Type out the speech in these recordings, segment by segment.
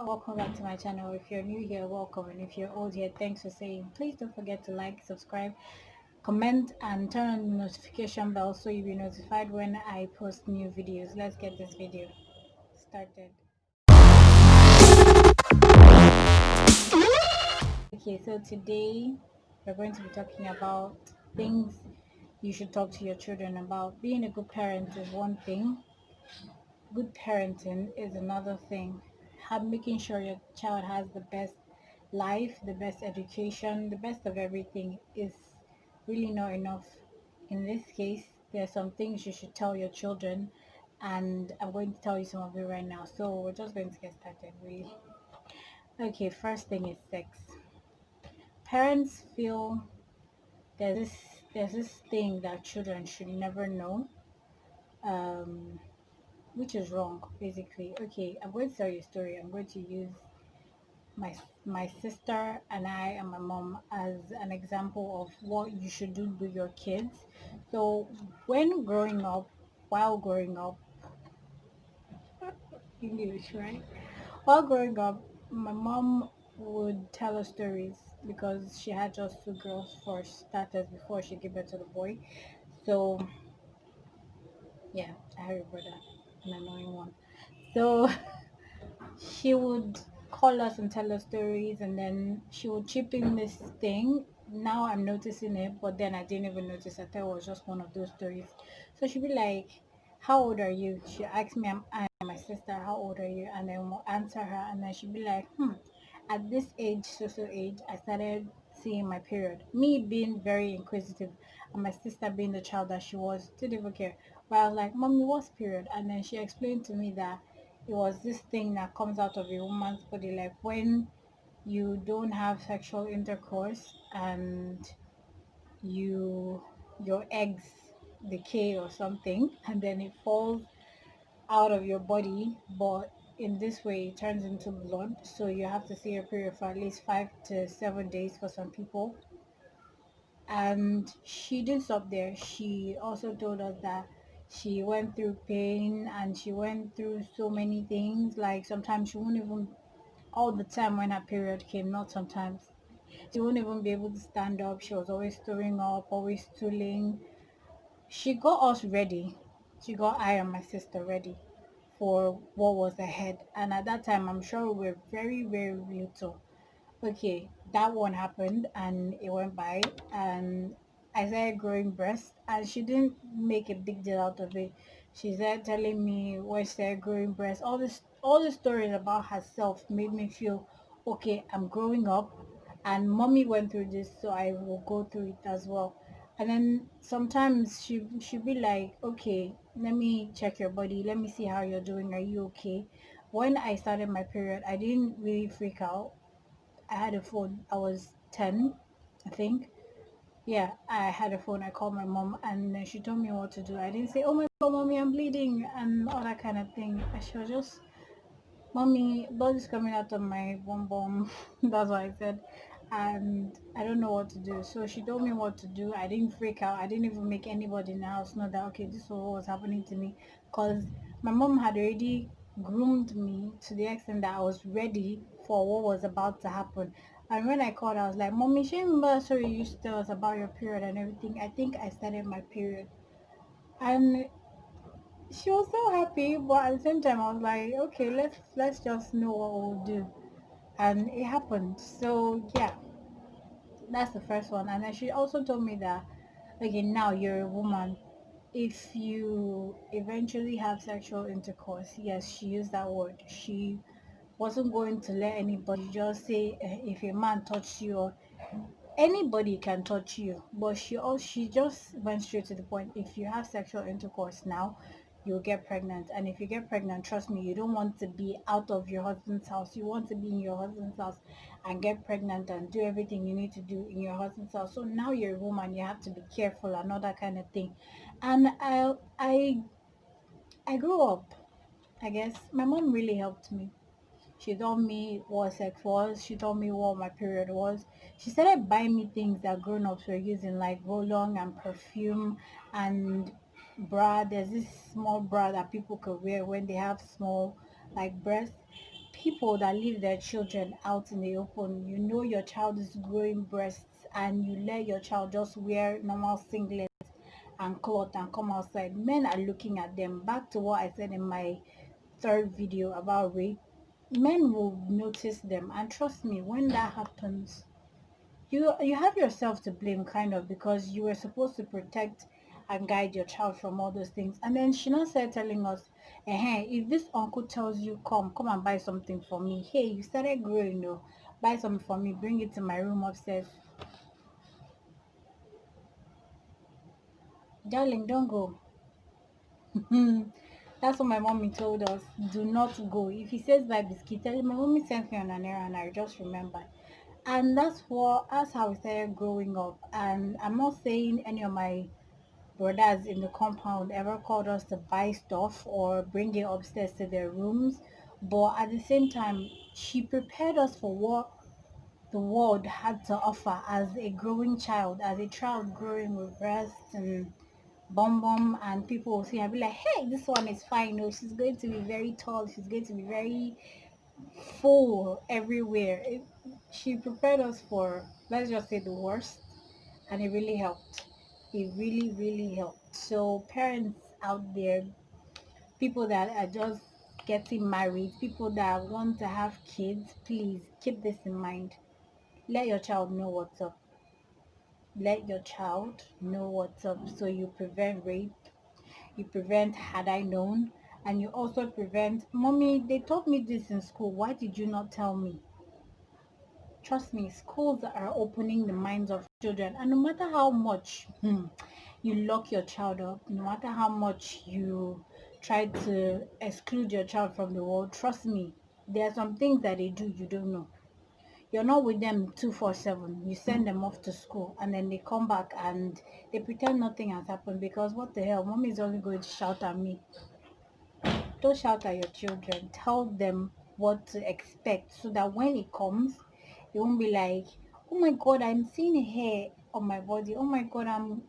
welcome back to my channel. If you're new here, welcome, and if you're old here, thanks for saying. Please don't forget to like, subscribe, comment, and turn on the notification bell so you'll be notified when I post new videos. Let's get this video started. Okay, so today we're going to be talking about things you should talk to your children about. Being a good parent is one thing, good parenting is another thing. Making sure your child has the best life, the best education, the best of everything is really not enough. In this case, there are some things you should tell your children, and I'm going to tell you some of it right now. So we're just going to get started, really. Okay, first thing is sex. Parents feel there's this thing that children should never know, um, which is wrong, basically. Okay, I'm going to tell you a story. I'm going to use my my sister and I and my mom as an example of what you should do with your kids. So while growing up, English, right? While growing up, my mom would tell us stories because she had just two girls for starters before she gave birth to the boy. So yeah, I have a brother, an annoying one. So she would call us and tell us stories, and then she would chip in this thing. Now I'm noticing it, but then I didn't even notice. I thought it was just one of those stories. So she'd be like, how old are you? She asked me, I and my sister, how old are you? And then we'll answer her, and then she'd be like, at this age, so age, I started seeing my period. Me being very inquisitive, and my sister being the child that she was, didn't even care. But I was like, Mommy, what's period? And then she explained to me that it was this thing that comes out of a woman's body, like when you don't have sexual intercourse and you your eggs decay or something, and then it falls out of your body, but in this way it turns into blood, so you have to see your period for at least 5 to 7 days for some people. And she didn't stop there. She also told us that she went through pain and she went through so many things. Like sometimes she won't even, all the time when her period came, not sometimes, she won't even be able to stand up. She was always throwing up, always stooling. She got us ready. She got I and my sister ready for what was ahead. And at that time, I'm sure we were very, very little. Okay, that one happened and it went by, and I started growing breasts, and she didn't make a big deal out of it. She started telling me when she started growing breasts, all the stories about herself made me feel okay, I'm growing up and mommy went through this, so I will go through it as well. And then sometimes she'd be like, okay, let me check your body, let me see how you're doing, are you okay? When I started my period, I didn't really freak out. I had a phone. I was 10, I think. Yeah, I had a phone. I called my mom and then she told me what to do. I didn't say, oh my God, mommy, I'm bleeding and all that kind of thing. She was just, mommy, blood is coming out of my bum bum. That's what I said. And I don't know what to do. So she told me what to do. I didn't freak out. I didn't even make anybody in the house know that, okay, this was what was happening to me. Because my mom had already groomed me to the extent that I was ready for what was about to happen. And when I called, I was like, Mommy, she remember that story you used to tell us about your period and everything. I think I started my period. And she was so happy, but at the same time I was like, okay, let's just know what we'll do. And it happened. So yeah, that's the first one. And then she also told me that, okay, now you're a woman, if you eventually have sexual intercourse, yes, she used that word, she wasn't going to let anybody just say, if a man touched you, or anybody can touch you. But she just went straight to the point. If you have sexual intercourse now, you'll get pregnant, and if you get pregnant, trust me, you don't want to be out of your husband's house. You want to be in your husband's house and get pregnant and do everything you need to do in your husband's house. So now you're a woman, you have to be careful and all that kind of thing. And I grew up. I guess my mom really helped me. She told me what sex was. She told me what my period was. She started buying me things that grown-ups were using, like roll-on and perfume and bra. There's this small bra that people could wear when they have small, like, breasts. people that leave their children out in the open, you know your child is growing breasts and you let your child just wear normal singlet and cloth and come outside, men are looking at them. Back to what I said in my third video about rape, men will notice them, and trust me, when that happens, you have yourself to blame, kind of, because you were supposed to protect and guide your child from all those things. And then she now started telling us, if this uncle tells you come and buy something for me, hey, you started growing though, buy something for me, bring it to my room upstairs. Darling, don't go. That's what my mommy told us. Do not go. If he says buy biscuit, tell him my mommy sent me on an errand. I just remembered. And that's how we started growing up. And I'm not saying any of my brothers in the compound ever called us to buy stuff or bring it upstairs to their rooms. But at the same time, she prepared us for what the world had to offer as a growing child, as a child growing with breasts and bum bum, and people will see and be like, hey, this one is fine. Oh, she's going to be very tall. She's going to be very full everywhere. She prepared us for, let's just say, the worst, and it really helped. It really, really helped. So parents out there, people that are just getting married, people that want to have kids, please keep this in mind. Let your child know what's up. Let your child know what's up, so you prevent rape, you prevent had I known, and you also prevent, mommy, they taught me this in school, why did you not tell me? Trust me, schools are opening the minds of children, and no matter how much you lock your child up, no matter how much you try to exclude your child from the world, trust me, there are some things that they do you don't know. You're not with them 247. You send them off to school and then they come back and they pretend nothing has happened, because what the hell, mommy is only going to shout at me. Don't shout at your children. Tell them what to expect so that when it comes, they won't be like, oh my god, I'm seeing hair on my body. Oh my god,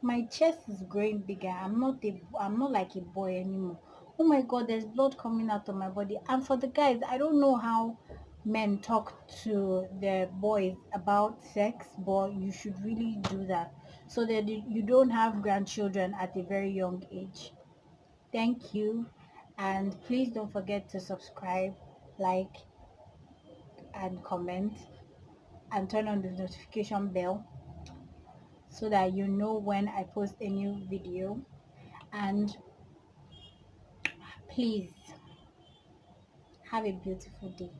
my chest is growing bigger. I'm not like a boy anymore. Oh my god, there's blood coming out of my body. And for the guys, I don't know how men talk to their boys about sex, but you should really do that so that you don't have grandchildren at a very young age. Thank you. And please don't forget to subscribe, like, and comment, and turn on the notification bell so that you know when I post a new video. And please have a beautiful day.